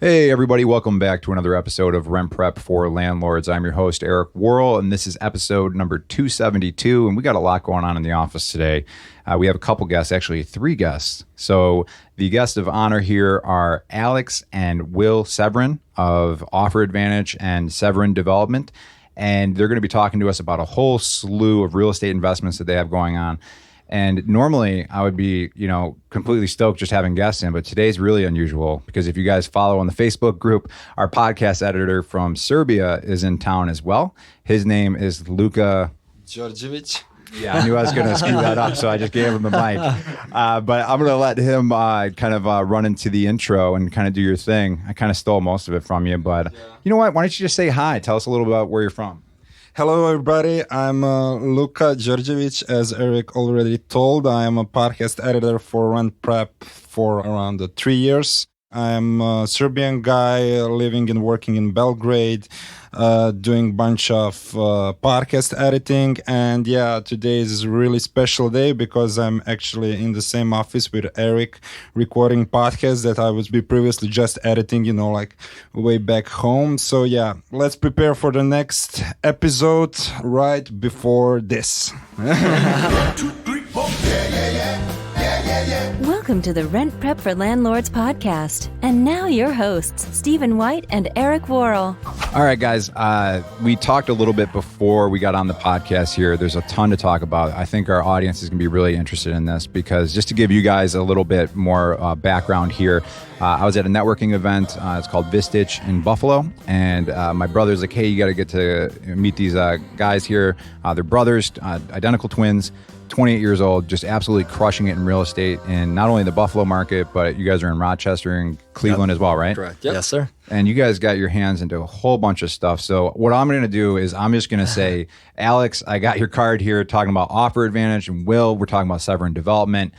Hey everybody, welcome back to another episode of Rent Prep for Landlords. I'm your host, Eric Worrell, and this is episode number 272, and we got a lot going on in the office today. We have a couple guests, actually 3 guests. So the guests of honor here are Alex and Will Severin of Offer Advantage and Severin Development, and they're going to be talking to us about a whole slew of real estate investments that they have going on. And normally I would be, completely stoked just having guests in, but today's really unusual because if you guys follow on the Facebook group, our podcast editor from Serbia is in town as well. His name is Luka Đorđević. Yeah, I knew I was going to screw that up, so I just gave him the mic. But I'm going to let him run into the intro and kind of do your thing. I kind of stole most of it from you, but you know what? Why don't you just say hi? Tell us a little about where you're from. Hello, everybody. I'm Luka Đorđević. As Eric already told, I am a podcast editor for Rent Prep for around 3 years. I'm a Serbian guy living and working in Belgrade, doing a bunch of podcast editing. And today is a really special day because I'm actually in the same office with Eric recording podcasts that I was previously just editing, way back home. So let's prepare for the next episode right before this. 1, 2, 3, 4. Welcome to the Rent Prep for Landlords podcast. And now your hosts, Stephen White and Eric Worrell. All right, guys. We talked a little bit before we got on the podcast here. There's a ton to talk about. I think our audience is going to be really interested in this because just to give you guys a little bit more background here, I was at a networking event. It's called Vistich in Buffalo. And my brother's like, hey, you got to get to meet these guys here. They're brothers, identical twins. 28 years old, just absolutely crushing it in real estate in not only the Buffalo market, but you guys are in Rochester and Cleveland as well, right? Correct. Yep. Yes, sir. And you guys got your hands into a whole bunch of stuff. So what I'm going to do is I'm just going to say, Alex, I got your card here talking about Offer Advantage, and Will, we're talking about Severin Development.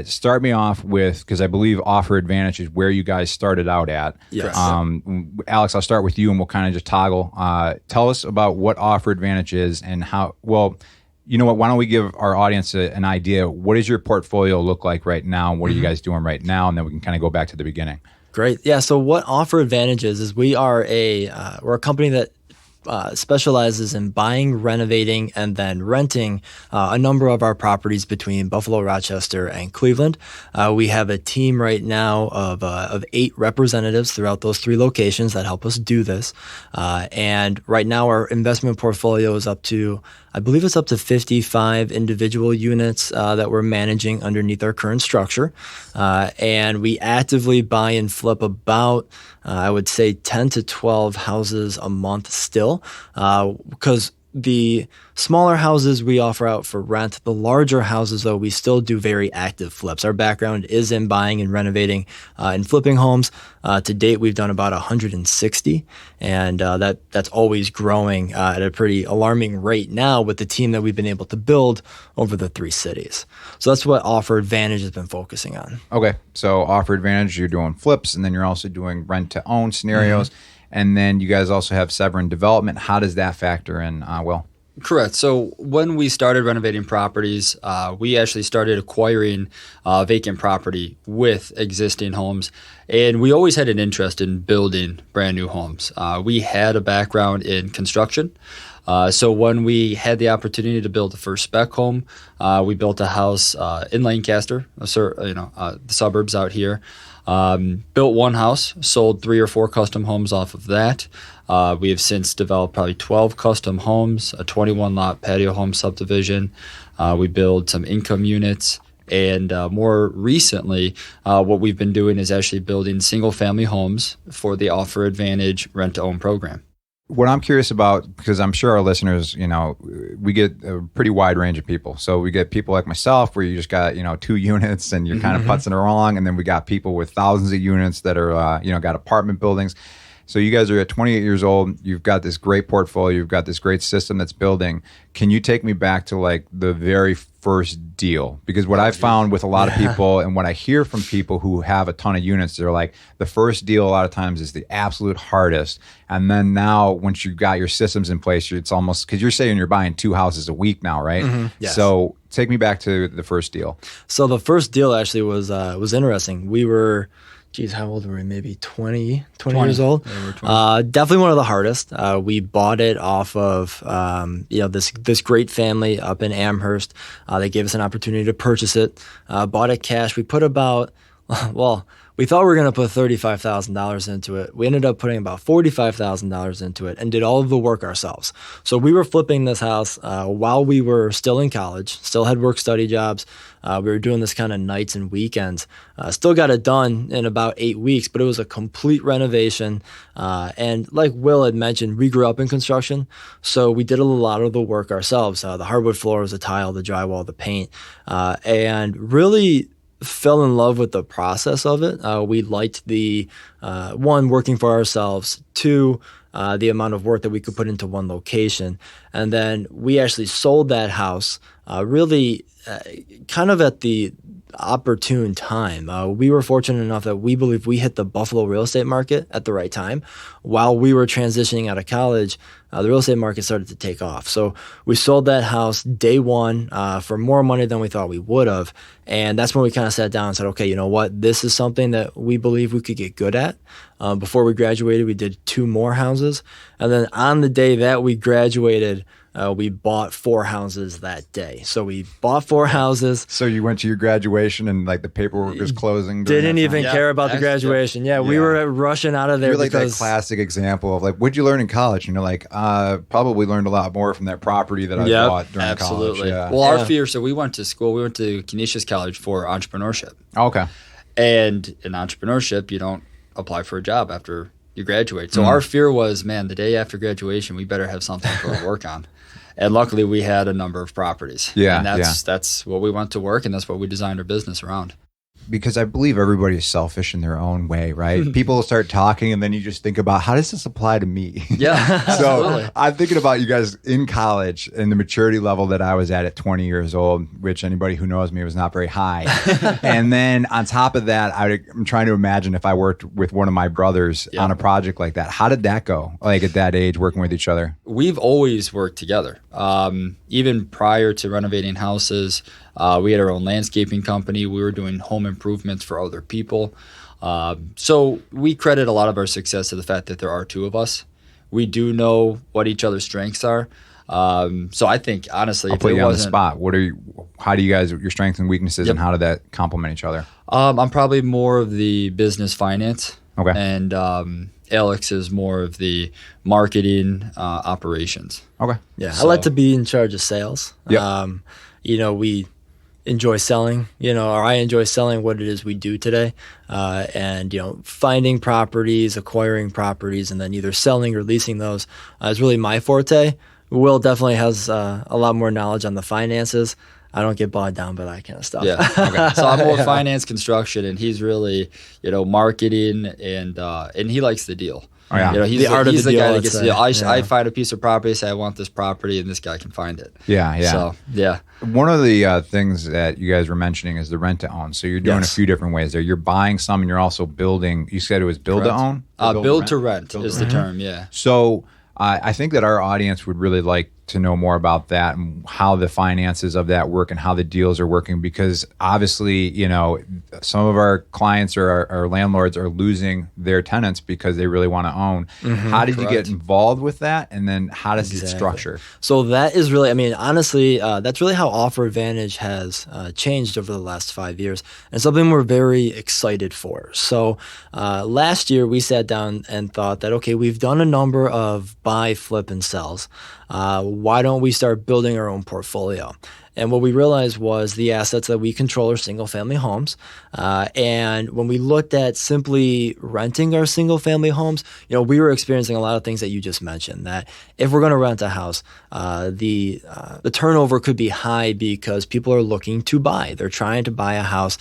Start me off with, because I believe Offer Advantage is where you guys started out at. Yes. Alex, I'll start with you and we'll kind of just toggle. Tell us about what Offer Advantage is and how, you know what? Why don't we give our audience an idea? What does your portfolio look like right now? What are you guys doing right now? And then we can kind of go back to the beginning. Great. Yeah. So what Offer Advantage is we are we're a company that specializes in buying, renovating, and then renting a number of our properties between Buffalo, Rochester, and Cleveland. We have a team right now of 8 representatives throughout those 3 locations that help us do this. And right now our investment portfolio is up to, I believe it's up to 55 individual units that we're managing underneath our current structure. And we actively buy and flip about, I would say 10 to 12 houses a month still, because the smaller houses we offer out for rent. The larger houses, though, we still do very active flips. Our background is in buying and renovating and flipping homes. To date, we've done about 160, and that's always growing at a pretty alarming rate now with the team that we've been able to build over the 3 cities. So that's what Offer Advantage has been focusing on. Okay, so Offer Advantage, you're doing flips, and then you're also doing rent-to-own scenarios. Mm-hmm. And then you guys also have Severin Development. How does that factor in, Will? Correct. So when we started renovating properties, we actually started acquiring vacant property with existing homes. And we always had an interest in building brand new homes. We had a background in construction. So when we had the opportunity to build the first spec home, we built a house in Lancaster, the suburbs out here. Built one house, sold 3 or 4 custom homes off of that. We have since developed probably 12 custom homes, a 21-lot patio home subdivision. We build some income units. And more recently, what we've been doing is actually building single-family homes for the Offer Advantage rent-to-own program. What I'm curious about, because I'm sure our listeners, we get a pretty wide range of people. So we get people like myself where you just got, 2 units and you're kind of putzing along. And then we got people with thousands of units that are, got apartment buildings. So you guys are at 28 years old. You've got this great portfolio. You've got this great system that's building. Can you take me back to like the very first deal? Because what I've found with a lot of people and what I hear from people who have a ton of units, they're like, the first deal a lot of times is the absolute hardest. And then now once you've got your systems in place, it's almost, because you're saying you're buying 2 houses a week now, right? Mm-hmm. Yes. So take me back to the first deal. So the first deal actually was interesting. We were geez, how old were we? Maybe 20 years old. Yeah, we were 20. Definitely one of the hardest. We bought it off of this great family up in Amherst. They gave us an opportunity to purchase it. Bought it cash. We put about we thought we were going to put $35,000 into it. We ended up putting about $45,000 into it and did all of the work ourselves. So we were flipping this house while we were still in college, still had work-study jobs. We were doing this kind of nights and weekends. Still got it done in about 8 weeks, but it was a complete renovation. And like Will had mentioned, we grew up in construction, so we did a lot of the work ourselves. The hardwood floors, the tile, the drywall, the paint, and really fell in love with the process of it. We liked the one, working for ourselves, two, the amount of work that we could put into one location. And then we actually sold that house really kind of at the opportune time. We were fortunate enough that we believe we hit the Buffalo real estate market at the right time. While we were transitioning out of college, the real estate market started to take off. So we sold that house day one for more money than we thought we would have. And that's when we kind of sat down and said, okay, you know what? This is something that we believe we could get good at. Before we graduated, we did 2 more houses. And then on the day that we graduated, we bought 4 houses that day. So we bought 4 houses. So you went to your graduation and like the paperwork was closing. during Didn't that even time? care about the graduation. Yeah, we were rushing out of there You're like that because classic example of like, what'd you learn in college? And you're like, probably learned a lot more from that property that I Yep, bought during Absolutely. college. Yeah. Well, our Yeah. fear, so we went to school, we went to Canisius College for entrepreneurship. Okay. And in entrepreneurship, you don't apply for a job after you graduate. So our fear was, man, the day after graduation, we better have something to work on. And luckily, we had a number of properties. Yeah, and that's what we went to work, and that's what we designed our business around. Because I believe everybody is selfish in their own way, right? People start talking and then you just think about, how does this apply to me? Yeah, absolutely. So I'm thinking about you guys in college and the maturity level that I was at 20 years old, which anybody who knows me was not very high. And then on top of that, I'm trying to imagine if I worked with one of my brothers on a project like that. How did that go? Like at that age, working with each other? We've always worked together. Even prior to renovating houses, we had our own landscaping company. We were doing home improvements for other people. So we credit a lot of our success to the fact that there are 2 of us. We do know what each other's strengths are. So I think, honestly, I'll if put it you on the wasn't, spot. How do you guys, your strengths and weaknesses, and how do that complement each other? I'm probably more of the business finance. Okay. And Alex is more of the marketing operations. Okay. I So- like to be in charge of sales. Yep. We enjoy selling, or I enjoy selling what it is we do today. And finding properties, acquiring properties, and then either selling or leasing those is really my forte. Will definitely has a lot more knowledge on the finances. I don't get bogged down by that kind of stuff. Yeah. Okay. So I'm more finance, construction, and he's really, marketing, and he likes the deal. Oh, yeah. He's The art of he's the the guy deal, that gets let's the deal. say. I Yeah. find a piece of property, say I want this property, and this guy can find it. Yeah. Yeah. So yeah. One of the things that you guys were mentioning is the rent to own. So you're doing Yes. a few different ways there. You're buying some and you're also building. You said it was build to own? Or Build to rent Build is to the term. Yeah. So I think that our audience would really like to know more about that and how the finances of that work and how the deals are working, because obviously, some of our clients or our landlords are losing their tenants because they really want to own. How did you get Correct. involved with that? And then how does it Exactly. structure? So that is really, honestly, that's really how Offer Advantage has changed over the last 5 years, and something we're very excited for. So last year we sat down and thought that, okay, we've done a number of buy, flip, and sells. Why don't we start building our own portfolio? And what we realized was the assets that we control are single-family homes. And when we looked at simply renting our single-family homes, we were experiencing a lot of things that you just mentioned, that if we're going to rent a house, the turnover could be high because people are looking to buy. They're trying to buy a house.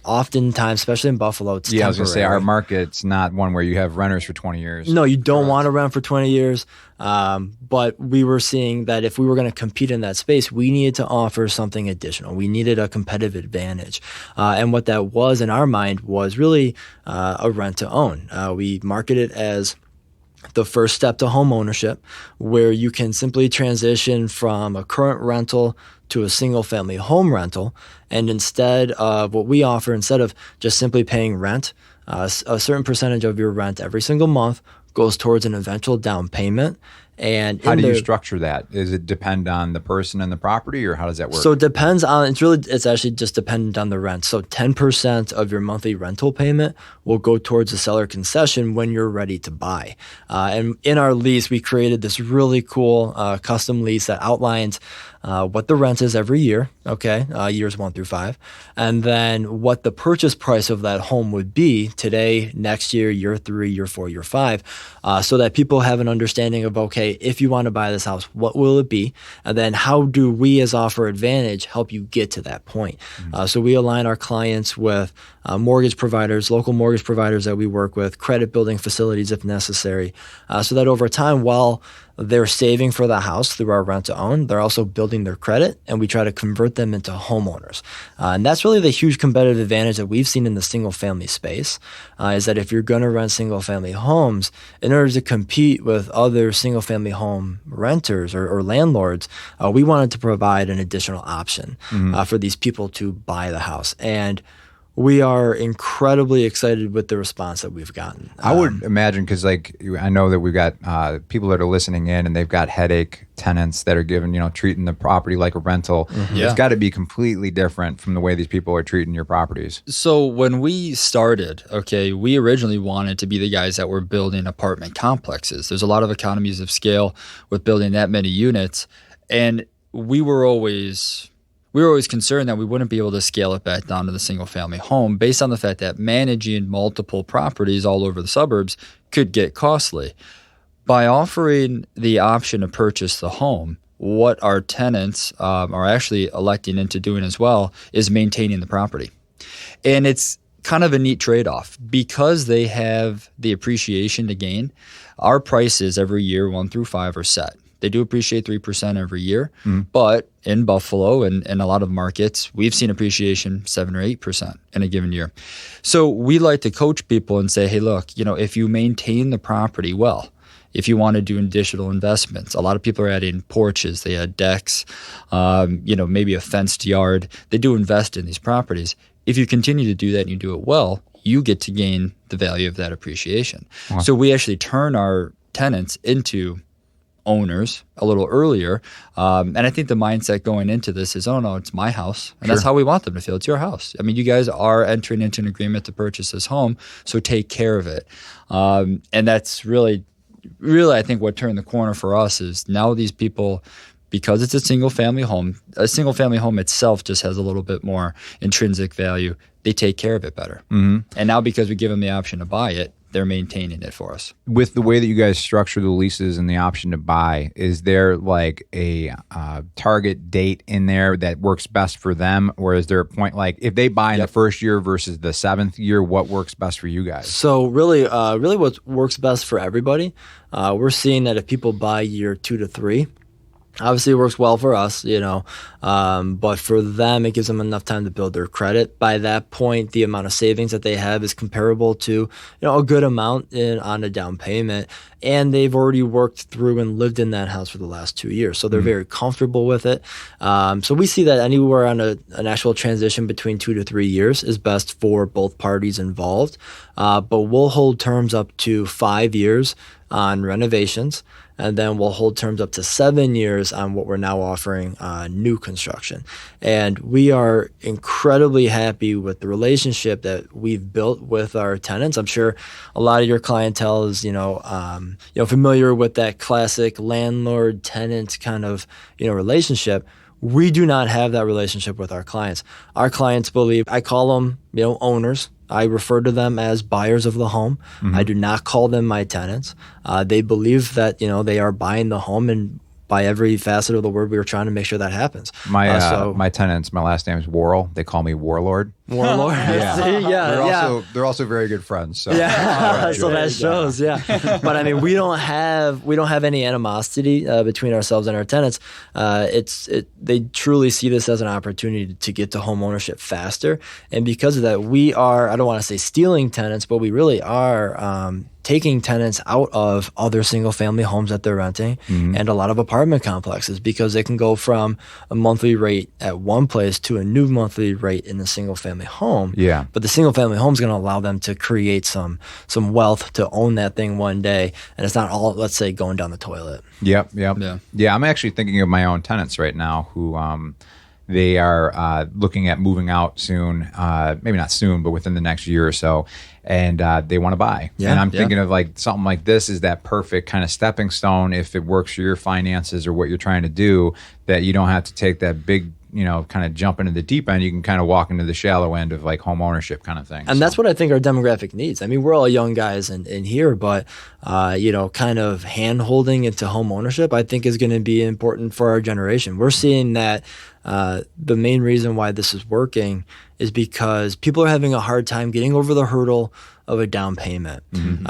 Oftentimes, especially in Buffalo, it's Yeah, I was going to say our temporary. market's not one where you have renters for 20 years. No, you don't want to rent for 20 years. But we were seeing that if we were going to compete in that space, we needed to offer something additional. We needed a competitive advantage. And what that was in our mind was really a rent to own. We market it as the first step to home ownership, where you can simply transition from a current rental to a single family home rental. And instead of what we offer, instead of just simply paying rent, a certain percentage of your rent every single month goes towards an eventual down payment. And How do you structure that? Does it depend on the person and the property, or how does that work? So it depends on, it's actually just dependent on the rent. So 10% of your monthly rental payment will go towards a seller concession when you're ready to buy. And in our lease, we created this really cool custom lease that outlines what the rent is every year, years 1 through 5, and then what the purchase price of that home would be today, next year, year 3, year 4, year 5, so that people have an understanding of, if you want to buy this house, what will it be? And then how do we as Offer Advantage help you get to that point? So we align our clients with mortgage providers, local mortgage providers that we work with, credit building facilities if necessary, so that over time, while they're saving for the house through our rent to own, they're also building their credit, and we try to convert them into homeowners. And that's really the huge competitive advantage that we've seen in the single family space, is that if you're going to rent single family homes, in order to compete with other single family home renters or landlords, we wanted to provide an additional option for these people to buy the house. And we are incredibly excited with the response that we've gotten. I would imagine, because I know that we've got people that are listening in, and they've got headache tenants that are treating the property like a rental. It's got to be completely different from the way these people are treating your properties. So when we started, we originally wanted to be the guys that were building apartment complexes. There's a lot of economies of scale with building that many units, and we were always concerned that we wouldn't be able to scale it back down to the single family home based on the fact that managing multiple properties all over the suburbs could get costly. By offering the option to purchase the home, what our tenants are actually electing into doing as well is maintaining the property. And it's kind of a neat trade-off. Because they have the appreciation to gain, our prices every year 1 through 5 are set. They do appreciate 3% every year, but in Buffalo and a lot of markets, we've seen appreciation 7 or 8% in a given year. So we like to coach people and say, hey, look, if you maintain the property well, if you want to do additional investments, a lot of people are adding porches, they add decks, maybe a fenced yard. They do invest in these properties. If you continue to do that and you do it well, you get to gain the value of that appreciation. Wow. So we actually turn our tenants into owners a little earlier. And I think the mindset going into this is, oh no, it's my house. And that's how we want them to feel. It's your house. I mean, you guys are entering into an agreement to purchase this home, so take care of it. And that's really, I think what turned the corner for us is now these people, because it's a single family home itself just has a little bit more intrinsic value. They take care of it better. And now because we give them the option to buy it, they're maintaining it for us. With the way that you guys structure the leases and the option to buy, is there like a target date in there that works best for them? Or is there a point, like if they buy in the first year versus the 7th year, what works best for you guys? So really what works best for everybody, we're seeing that if people buy year 2 to 3, obviously, it works well for us, but for them, it gives them enough time to build their credit. By that point, the amount of savings that they have is comparable to, a good amount on a down payment, and they've already worked through and lived in that house for the last 2 years, so they're very comfortable with it. So we see that anywhere on an actual transition between 2 to 3 years is best for both parties involved, but we'll hold terms up to 5 years on renovations. And then we'll hold terms up to 7 years on what we're now offering new construction. And we are incredibly happy with the relationship that we've built with our tenants. I'm sure a lot of your clientele is, familiar with that classic landlord-tenant kind of, relationship. We do not have that relationship with our clients. Our clients believe, I call them, owners. I refer to them as buyers of the home. I do not call them my tenants. They believe that, they are buying the home, and by every facet of the word, we were trying to make sure that happens. My tenants, my last name is Worrell. They call me Warlord. Warlord? They're also very good friends. So, so that shows, But I mean, we don't have any animosity between ourselves and our tenants. They truly see this as an opportunity to get to home ownership faster. And because of that, we are, I don't want to say stealing tenants, but we really are taking tenants out of other single family homes that they're renting and a lot of apartment complexes, because they can go from a monthly rate at one place to a new monthly rate in the single family home. Yeah. But the single family home is going to allow them to create some wealth to own that thing one day. And it's not all, let's say, going down the toilet. Yep. Yeah. I'm actually thinking of my own tenants right now who they are looking at moving out soon, maybe not soon, but within the next year or so. And they want to buy. Yeah, And I'm yeah. thinking of like something like this is that perfect kind of stepping stone if it works for your finances or what you're trying to do, that you don't have to take that big, kind of jump into the deep end. You can kind of walk into the shallow end of like home ownership kind of thing. And that's what I think our demographic needs. I mean, we're all young guys in here, but, kind of hand holding into home ownership, I think is going to be important for our generation. We're seeing that the main reason why this is working is because people are having a hard time getting over the hurdle of a down payment.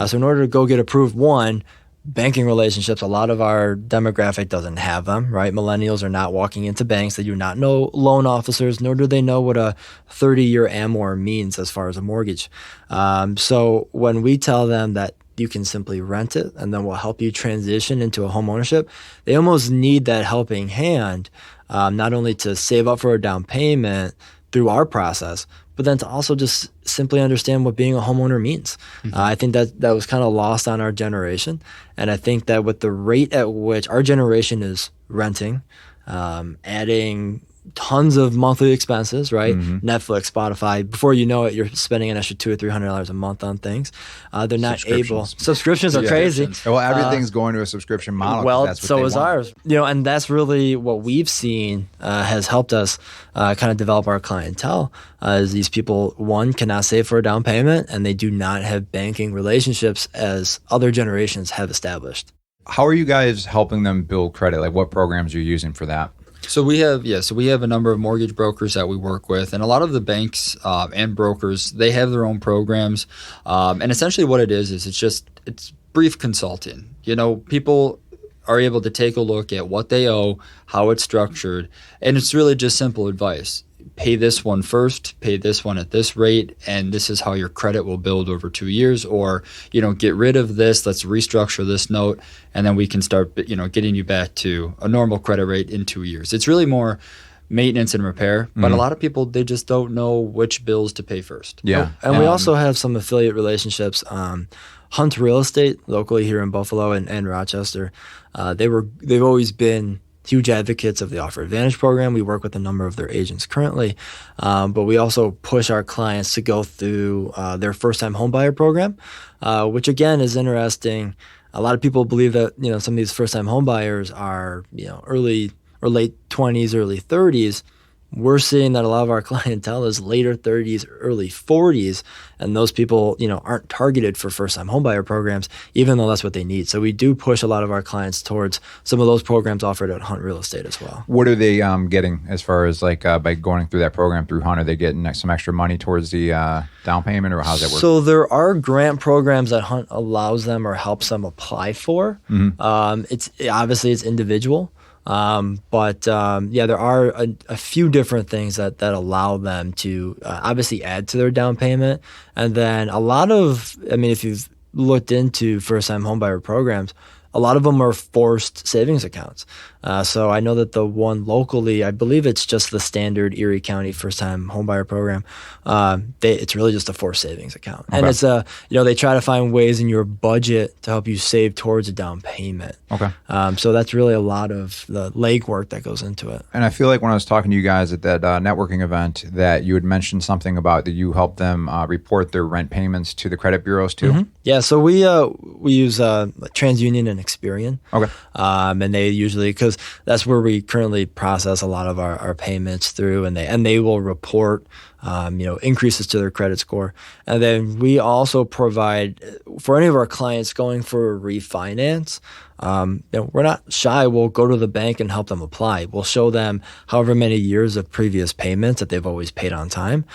So in order to go get approved, one, banking relationships, a lot of our demographic doesn't have them, right? Millennials are not walking into banks. They do not know loan officers, nor do they know what a 30-year amort means as far as a mortgage. So when we tell them that you can simply rent it and then we'll help you transition into a home ownership, they almost need that helping hand, not only to save up for a down payment through our process, but then to also just simply understand what being a homeowner means. I think that was kind of lost on our generation. And I think that with the rate at which our generation is renting, adding tons of monthly expenses, right? Netflix, Spotify. Before you know it, you're spending an extra $200 or $300 a month on things. They're not able. Subscriptions are crazy. Well, everything's going to a subscription model. 'cause Well, that's what so they is want. ours. And that's really what we've seen has helped us kind of develop our clientele. Is these people, one, cannot save for a down payment, and they do not have banking relationships as other generations have established. How are you guys helping them build credit? Like what programs are you using for that? So we have a number of mortgage brokers that we work with, and a lot of the banks and brokers, they have their own programs. And essentially what it is it's brief consulting. People are able to take a look at what they owe, how it's structured, and it's really just simple advice. Pay this one first, pay this one at this rate, and this is how your credit will build over 2 years. Or, get rid of this, let's restructure this note, and then we can start, getting you back to a normal credit rate in 2 years. It's really more maintenance and repair, but a lot of people, they just don't know which bills to pay first. Yeah. And we also have some affiliate relationships. Hunt Real Estate, locally here in Buffalo and Rochester, they've always been huge advocates of the Offer Advantage program. We work with a number of their agents currently, but we also push our clients to go through their first-time homebuyer program, which again is interesting. A lot of people believe that some of these first-time homebuyers are early or late 20s, early 30s. We're seeing that a lot of our clientele is later 30s, early 40s, and those people, aren't targeted for first-time homebuyer programs, even though that's what they need. So we do push a lot of our clients towards some of those programs offered at Hunt Real Estate as well. What are they getting as far as like by going through that program through Hunt? Are they getting some extra money towards the down payment, or how's that work? So there are grant programs that Hunt allows them or helps them apply for. It's individual. But there are a few different things that allow them to obviously add to their down payment. And then if you've looked into first-time homebuyer programs, a lot of them are forced savings accounts. So I know that the one locally, I believe it's just the standard Erie County first-time homebuyer program. It's really just a forced savings account. Okay. And it's they try to find ways in your budget to help you save towards a down payment. Okay. So that's really a lot of the legwork that goes into it. And I feel like when I was talking to you guys at that networking event, that you had mentioned something about that you help them report their rent payments to the credit bureaus too. Yeah, so we use TransUnion and Experian. Okay. And they usually, because that's where we currently process a lot of our payments through, and they will report increases to their credit score. And then we also provide for any of our clients going for a refinance. We're not shy. We'll go to the bank and help them apply. We'll show them however many years of previous payments that they've always paid on time.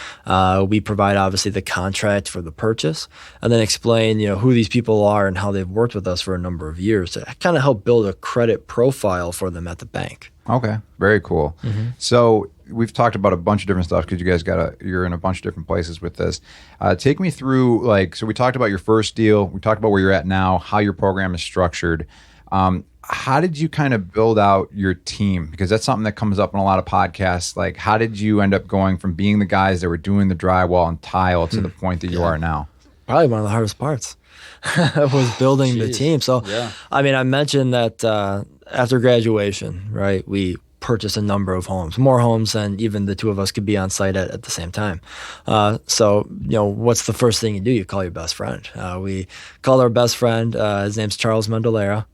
We provide obviously the contract for the purchase, and then explain who these people are and how they've worked with us for a number of years to kind of help build a credit profile for them at the bank. Okay, very cool. So we've talked about a bunch of different stuff because you guys you're in a bunch of different places with this. Take me through, like, so we talked about your first deal. We talked about where you're at now, how your program is structured. How did you kind of build out your team? Because that's something that comes up in a lot of podcasts. Like, how did you end up going from being the guys that were doing the drywall and tile to the point that you are now? Probably one of the hardest parts was building the team. So, I mean, I mentioned that after graduation, right, we purchased a number of homes, more homes than even the two of us could be on site at the same time. So, what's the first thing you do? You call your best friend. We called our best friend. His name's Charles Mendolera.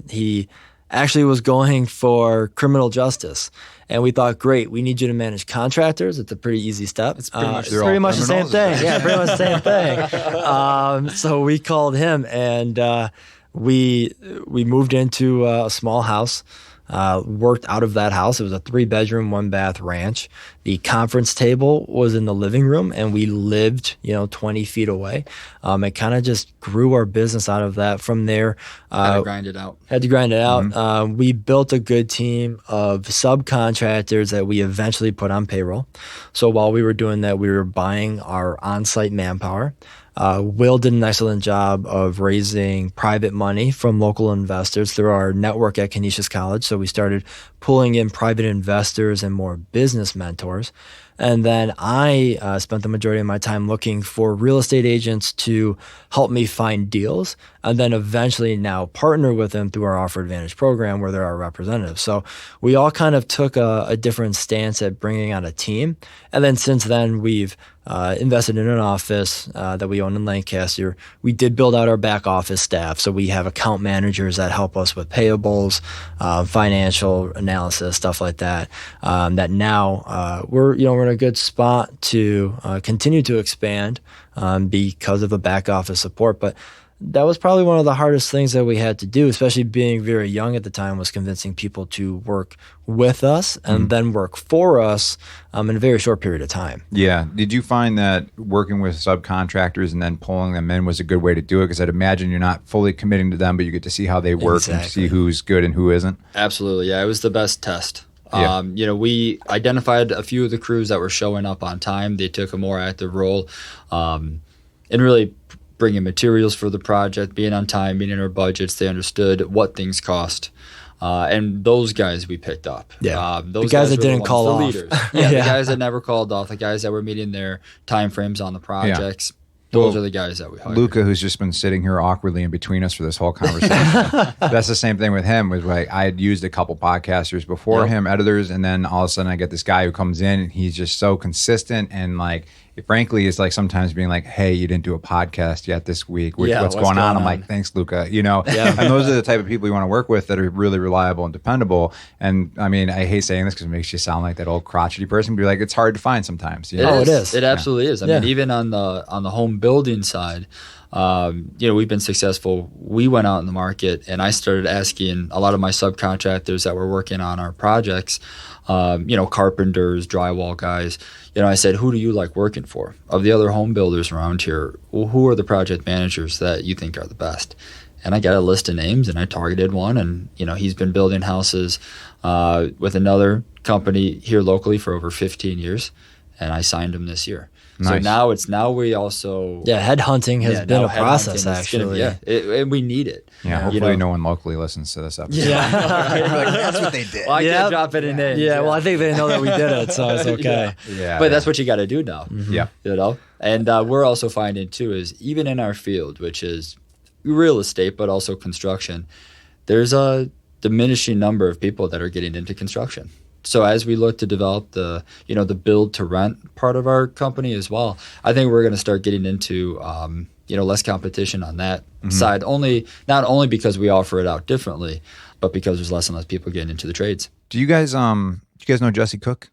He actually was going for criminal justice. And we thought, great, we need you to manage contractors. It's a pretty easy step. It's pretty much the same thing. Yeah, pretty much the same thing. So we called him, and we moved into a small house. Worked out of that house. It was a 3-bedroom, 1-bath ranch. The conference table was in the living room, and we lived, 20 feet away. It kind of just grew our business out of that. From there, had to grind it out. Mm-hmm. We built a good team of subcontractors that we eventually put on payroll. So while we were doing that, we were buying our on-site manpower. Will did an excellent job of raising private money from local investors through our network at Canisius College. So we started pulling in private investors and more business mentors. And then I spent the majority of my time looking for real estate agents to help me find deals, and then eventually now partner with them through our Offer Advantage program where they're our representatives. So we all kind of took a different stance at bringing on a team. And then since then, we've invested in an office that we own in Lancaster. We did build out our back office staff. So we have account managers that help us with payables, financial analysis, stuff like that. That now we're in a good spot to continue to expand because of the back office support. But that was probably one of the hardest things that we had to do, especially being very young at the time, was convincing people to work with us and then work for us in a very short period of time. Yeah. Did you find that working with subcontractors and then pulling them in was a good way to do it? Because I'd imagine you're not fully committing to them, but you get to see how they work and see who's good and who isn't. Absolutely. Yeah, it was the best test. Yeah. We identified a few of the crews that were showing up on time. They took a more active role in really bringing materials for the project, being on time, meeting our budgets. They understood what things cost. And those guys we picked up. Yeah. Those the guys that didn't call off. Leaders. The guys that never called off, the guys that were meeting their time frames on the projects. Those are the guys that we hired. Luca, who's just been sitting here awkwardly in between us for this whole conversation. That's the same thing with him. Was like I had used a couple podcasters before him, editors, and then all of a sudden I get this guy who comes in and he's just so consistent and like, frankly, it's like sometimes being like, hey, you didn't do a podcast yet this week. What's going on? I'm like, thanks, Luca. And those are the type of people you want to work with that are really reliable and dependable. And I mean, I hate saying this because it makes you sound like that old crotchety person, but you're like, it's hard to find sometimes. It is. It absolutely is. I mean, even on the home building side, we've been successful. We went out in the market and I started asking a lot of my subcontractors that were working on our projects, carpenters, drywall guys, I said, who do you like working for? Of the other home builders around here, who are the project managers that you think are the best? And I got a list of names and I targeted one, and he's been building houses with another company here locally for over 15 years, and I signed him this year. Nice. So now we also headhunting has been a process actually. And we need it. Yeah, hopefully no one locally listens to this episode. Yeah, like, that's what they did. Well, I can't drop any names. Yeah, well, I think they know that we did it, so it's okay. But that's what you got to do now. Mm-hmm. Yeah, and we're also finding too is even in our field, which is real estate, but also construction, there's a diminishing number of people that are getting into construction. So as we look to develop the build to rent part of our company as well, I think we're going to start getting into less competition on that side. Not only because we offer it out differently, but because there's less and less people getting into the trades. Do you guys know Jesse Cook?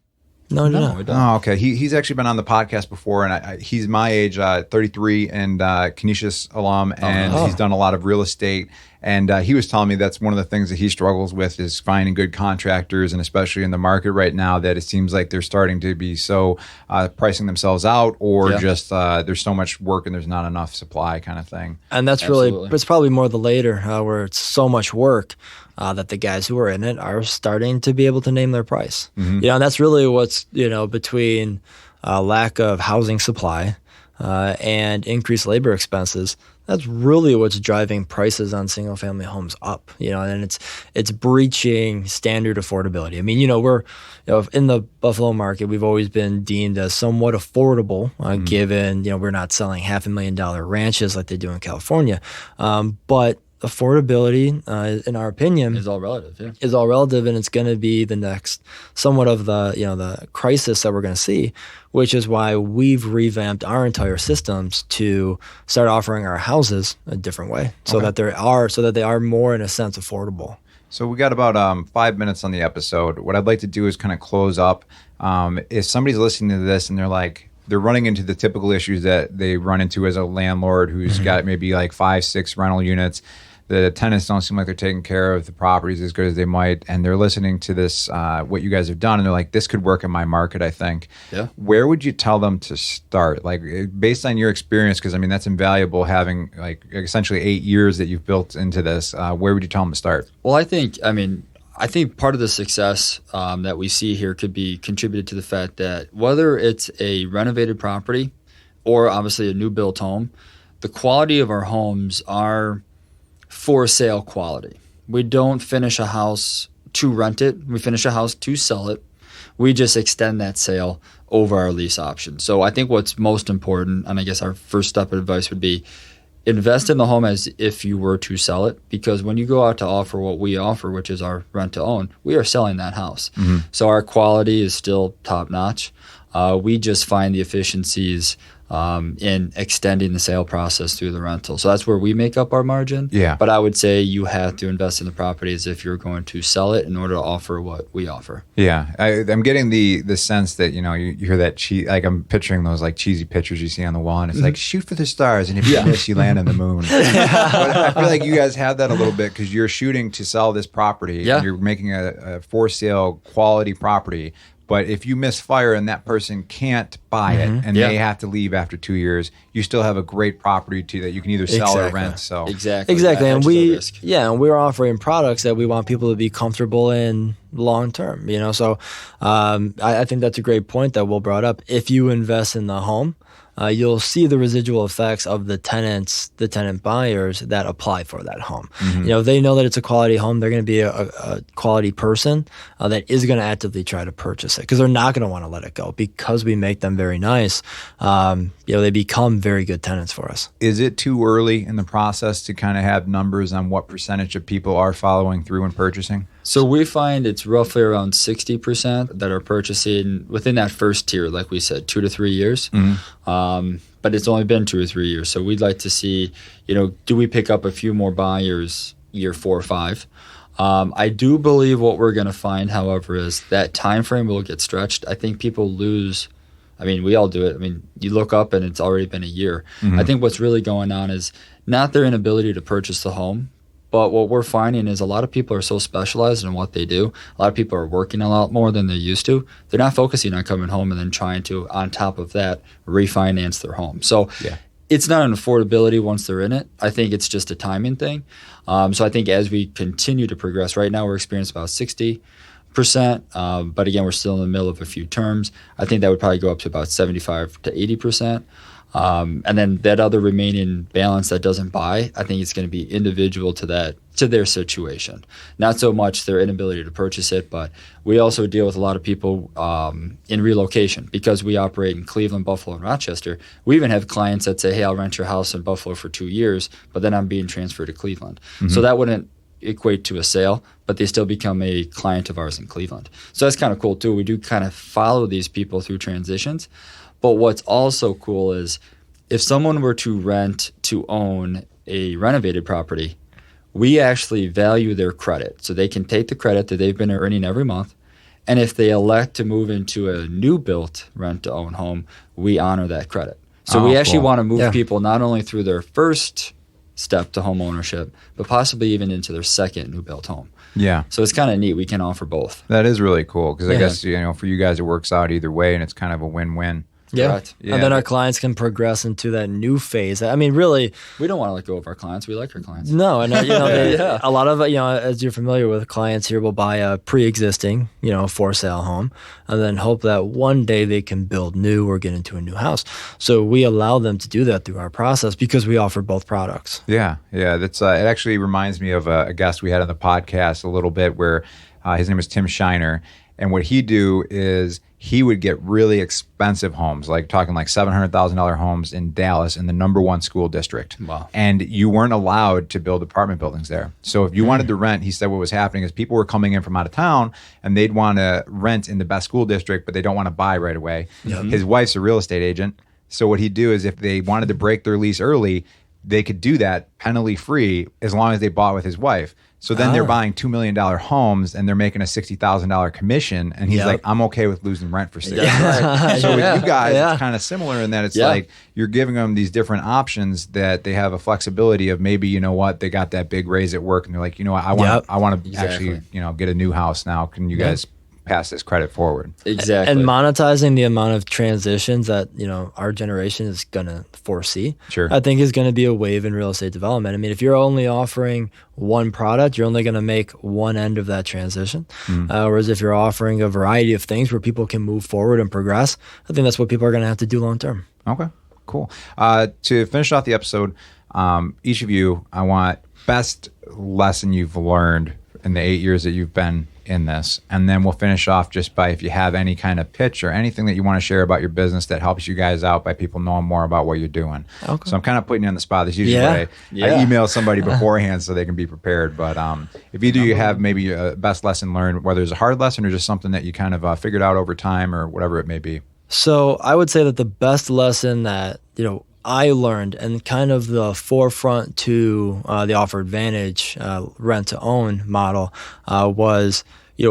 No, we don't. Oh, okay. He's actually been on the podcast before, and he's my age, 33, and Canisius alum, and he's done a lot of real estate. And he was telling me that's one of the things that he struggles with is finding good contractors, and especially in the market right now, that it seems like they're starting to be so pricing themselves out, or just there's so much work and there's not enough supply kind of thing. And that's it's probably more the later, where it's so much work. that the guys who are in it are starting to be able to name their price. You know, and that's really what's, you know, between lack of housing supply and increased labor expenses. That's really what's driving prices on single family homes up, you know, and it's breaching standard affordability. I mean, you know, we're, you know, in the Buffalo market, we've always been deemed as somewhat affordable, given, you know, we're not selling $500,000 ranches like they do in California. But affordability, in our opinion, It's all relative, yeah. is all relative, and it's going to be the next somewhat of the, you know, the crisis that we're going to see, which is why we've revamped our entire systems to start offering our houses a different way, so that they are more, in a sense, affordable. So we got about 5 minutes on the episode. What I'd like to do is kind of close up. If somebody's listening to this and they're running into the typical issues that they run into as a landlord who's got maybe like 5-6 rental units, the tenants don't seem like they're taking care of the properties as good as they might, and they're listening to this, what you guys have done, and they're like, this could work in my market, I think. Yeah. Where would you tell them to start? Like, based on your experience, because I mean, that's invaluable, having like essentially 8 years that you've built into this. Where would you tell them to start? Well, I think part of the success that we see here could be contributed to the fact that whether it's a renovated property or obviously a new built home, the quality of our homes are for sale quality. We don't finish a house to rent it. We finish a house to sell it. We just extend that sale over our lease option. So I think what's most important, and I guess our first step of advice would be, invest in the home as if you were to sell it, because when you go out to offer what we offer, which is our rent to own, we are selling that house. So our quality is still top notch. We just find the efficiencies in extending the sale process through the rental. So that's where we make up our margin. Yeah. But I would say you have to invest in the property as if you're going to sell it in order to offer what we offer. Yeah, I'm getting the sense that, you know, you hear that like I'm picturing those like cheesy pictures you see on the wall, and it's like, shoot for the stars, and if you miss, you land on the moon. But I feel like you guys have that a little bit because you're shooting to sell this property. Yeah. And you're making a for sale quality property. But if you misfire and that person can't buy it and they have to leave after 2 years, you still have a great property that you can either sell or rent. So Exactly. And Risk. we're offering products that we want people to be comfortable in long term, you know. So I think that's a great point that Will brought up. If you invest in the home, you'll see the residual effects of the tenant buyers that apply for that home. You know, they know that it's a quality home. They're going to be a quality person that is going to actively try to purchase it, because they're not going to want to let it go, because we make them very nice. You know, they become very good tenants for us. is it too early in the process to kind of have numbers on what percentage of people are following through and purchasing? So we find it's roughly around 60% that are purchasing within that first tier, like we said, 2 to 3 years. But it's only been 2 or 3 years. So we'd like to see, you know, do we pick up a few more buyers year 4 or 5? I do believe what we're going to find, however, is that time frame will get stretched. I think people lose. I mean, we all do it. I mean, you look up and it's already been a year. I think what's really going on is not their inability to purchase the home, but what we're finding is a lot of people are so specialized in what they do. A lot of people are working a lot more than they used to. They're not focusing on coming home and then trying to, on top of that, refinance their home. So it's not an affordability once they're in it. I think it's just a timing thing. So I think as we continue to progress, right now we're experiencing about 60%. But again, we're still in the middle of a few terms. I think that would probably go up to about 75 to 80%. And then that other remaining balance that doesn't buy, I think it's going to be individual to their situation. Not so much their inability to purchase it, but we also deal with a lot of people in relocation because we operate in Cleveland, Buffalo, and Rochester. We even have clients that say, hey, I'll rent your house in Buffalo for 2 years, but then I'm being transferred to Cleveland. So that wouldn't equate to a sale, but they still become a client of ours in Cleveland. So that's kind of cool too. We do kind of follow these people through transitions. But what's also cool is if someone were to rent to own a renovated property, we actually value their credit. So they can take the credit that they've been earning every month. And if they elect to move into a new built rent to own home, we honor that credit. So we actually want to move people not only through their first step to home ownership, but possibly even into their second new built home. Yeah. So it's kind of neat. We can offer both. That is really cool because I guess, you know, for you guys, it works out either way and it's kind of a win-win. Yeah. Correct. And then our clients can progress into that new phase. I mean, really, We don't want to let go of our clients. We like our clients. no. And, a lot of, as you're familiar with, clients here will buy a pre-existing, for sale home and then hope that one day they can build new or get into a new house. So we allow them to do that through our process because we offer both products. Yeah. That's it. Actually reminds me of a guest we had on the podcast a little bit, where his name is Tim Shiner, and what he do is he would get really expensive homes, like talking like $700,000 homes in Dallas in the #1 school district. Wow. And you weren't allowed to build apartment buildings there. So if you wanted to rent, he said what was happening is people were coming in from out of town and they'd want to rent in the best school district, but they don't want to buy right away. His wife's a real estate agent. So what he'd do is if they wanted to break their lease early, they could do that penalty free as long as they bought with his wife. So then they're buying $2 million homes and they're making a $60,000 commission. And he's like, I'm okay with losing rent for 6 years. So with you guys, it's kind of similar in that it's like you're giving them these different options that they have a flexibility of maybe, you know what, they got that big raise at work and they're like, you know what, I want to actually, get a new house now. Can you guys pass this credit forward? Exactly. And monetizing the amount of transitions that our generation is gonna foresee, I think is going to be a wave in real estate development. I mean, if you're only offering one product, you're only going to make one end of that transition. Whereas if you're offering a variety of things where people can move forward and progress, I think that's what people are going to have to do long term. Okay, cool. To finish off the episode, each of you, I want best lesson you've learned in the 8 years that you've been in this, and then we'll finish off just by if you have any kind of pitch or anything that you want to share about your business that helps you guys out by people knowing more about what you're doing. So I'm kind of putting you on the spot. This is usually what I email somebody beforehand so they can be prepared. But if either you have maybe a best lesson learned, whether it's a hard lesson or just something that you kind of figured out over time or whatever it may be. So I would say that the best lesson that I learned and kind of the forefront to the Offer Advantage rent to own model was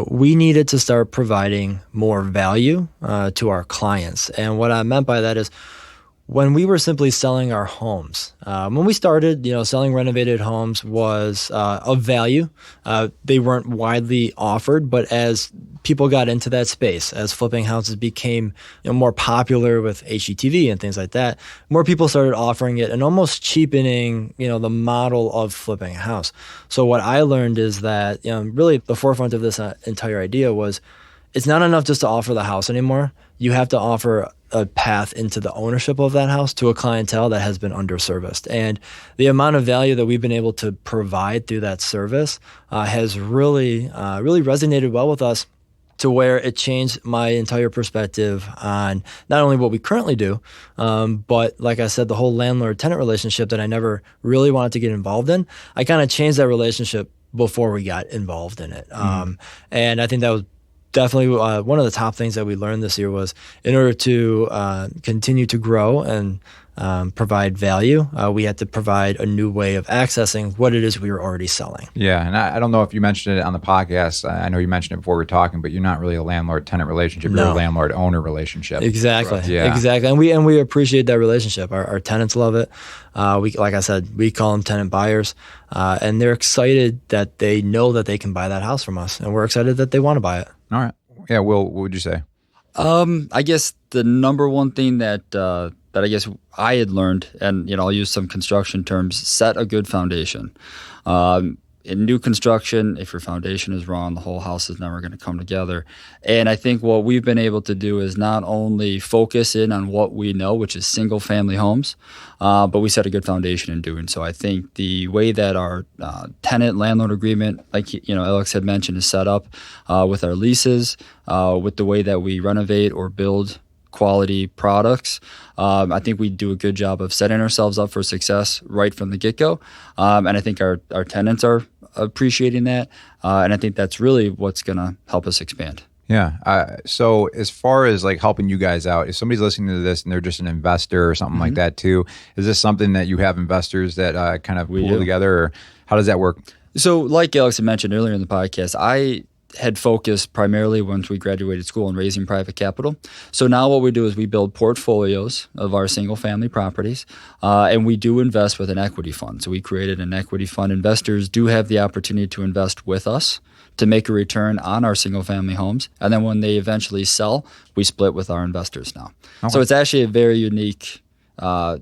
we needed to start providing more value to our clients. And what I meant by that is when we were simply selling our homes, when we started, selling renovated homes was of value. They weren't widely offered, but as people got into that space, as flipping houses became more popular with HGTV and things like that, more people started offering it and almost cheapening, the model of flipping a house. So what I learned is that, really the forefront of this entire idea was it's not enough just to offer the house anymore. You have to offer a path into the ownership of that house to a clientele that has been underserviced. And the amount of value that we've been able to provide through that service has really resonated well with us, to where it changed my entire perspective on not only what we currently do, but like I said, the whole landlord-tenant relationship that I never really wanted to get involved in. I kind of changed that relationship before we got involved in it. And I think that was definitely one of the top things that we learned this year was in order to continue to grow and provide value, we had to provide a new way of accessing what it is we were already selling. Yeah, and I don't know if you mentioned it on the podcast. I know you mentioned it before we were talking, but you're not really a landlord-tenant relationship. You're a landlord-owner relationship. Exactly. Right. Yeah. Exactly. And we appreciate that relationship. Our tenants love it. Like I said, we call them tenant buyers, and they're excited that they know that they can buy that house from us, and we're excited that they want to buy it. All right. Yeah, Will, what would you say? I guess the number one thing that I guess I had learned, and I'll use some construction terms, set a good foundation. In new construction, if your foundation is wrong, the whole house is never going to come together. And I think what we've been able to do is not only focus in on what we know, which is single family homes, but we set a good foundation in doing so. I think the way that our tenant landlord agreement, like Alex had mentioned, is set up with our leases, with the way that we renovate or build quality products. I think we do a good job of setting ourselves up for success right from the get-go. And I think our tenants are appreciating that. And I think that's really what's going to help us expand. Yeah. So as far as like helping you guys out, if somebody's listening to this and they're just an investor or something like that too, is this something that you have investors that kind of pool together, or how does that work? So like Alex had mentioned earlier in the podcast, I had focused primarily once we graduated school on raising private capital. So now what we do is we build portfolios of our single family properties, and we do invest with an equity fund. So we created an equity fund. Investors do have the opportunity to invest with us to make a return on our single family homes. And then when they eventually sell, we split with our investors now. Okay. So it's actually a very unique, I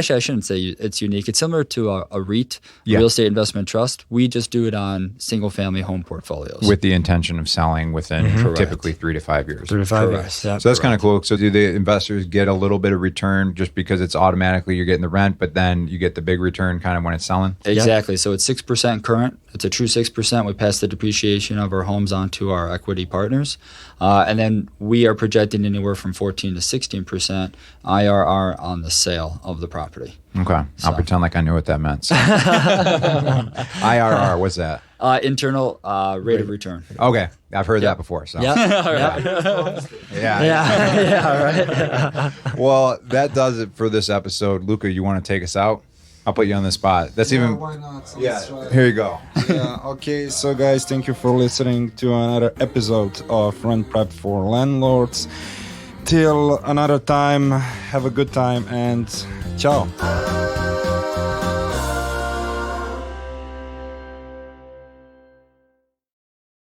shouldn't say it's unique. It's similar to a REIT, real estate investment trust. We just do it on single family home portfolios. With the intention of selling within typically 3 to 5 years. 3 to 5 years. Yeah. So that's kind of cool. So do the investors get a little bit of return just because it's automatically you're getting the rent, but then you get the big return kind of when it's selling? Exactly. So it's 6% current. It's a true 6%. We pass the depreciation of our homes on to our equity partners. And then we are projecting anywhere from 14 to 16% IRR on the sale of the property. Okay. I'll pretend like I knew what that meant. So. IRR, what's that? Internal rate of return. Okay. I've heard that before. So. Right. Well, that does it for this episode. Luca, you want to take us out? I'll put you on the spot. That's even. Why not? Here you go. Okay, so guys, thank you for listening to another episode of Rent Prep for Landlords. Till another time, have a good time and ciao.